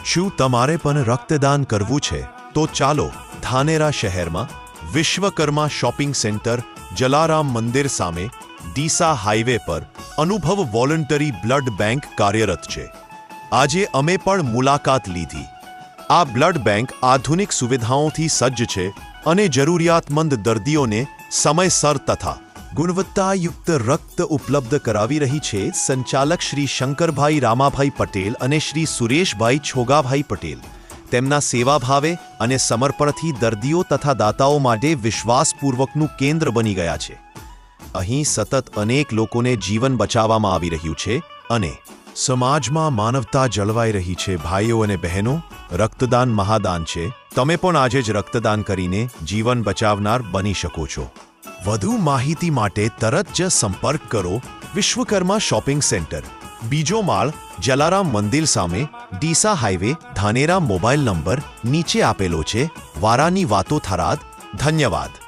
શું તમારે પણ રક્તદાન કરવું છે? તો ચાલો ધાનેરા શહેરમાં વિશ્વકર્મા શોપિંગ સેન્ટર જલારામ મંદિર સામે ડીસા હાઈવે પર અનુભવ વોલન્ટરી બ્લડ બેંક કાર્યરત છે. આજે અમે પણ મુલાકાત લીધી. આ બ્લડ બેંક આધુનિક સુવિધાઓથી સજ્જ છે અને જરૂરિયાતમંદ દર્દીઓને સમયસર તથા ગુણવત્તાયુક્ત રક્ત ઉપલબ્ધ કરાવી રહી છે. સંચાલક શ્રી શંકરભાઈ રામાભાઈ પટેલ અને શ્રી સુરેશભાઈ છોગાભાઈ પટેલ તેમના સેવાભાવે અને સમર્પણથી દર્દીઓ તથા દાતાઓ માટે વિશ્વાસપૂર્વકનું કેન્દ્ર બની ગયા છે. અહીં સતત અનેક લોકોને જીવન બચાવવામાં આવી રહ્યું છે અને સમાજમાં માનવતા જળવાઈ રહી છે. ભાઈઓ અને બહેનો, રક્તદાન મહાદાન છે. તમે પણ આજે જ રક્તદાન કરીને જીવન બચાવનાર બની શકો છો. વધુ માહિતી માટે તરત જ સંપર્ક કરો વિશ્વકર્મા શોપિંગ સેન્ટર, બીજો માળ, જલારામ મંદિર સામે, Deesa highway, Dhanera. Mobile number નીચે આપેલો છે. વારાની વાતો થરાદ. ધન્યવાદ.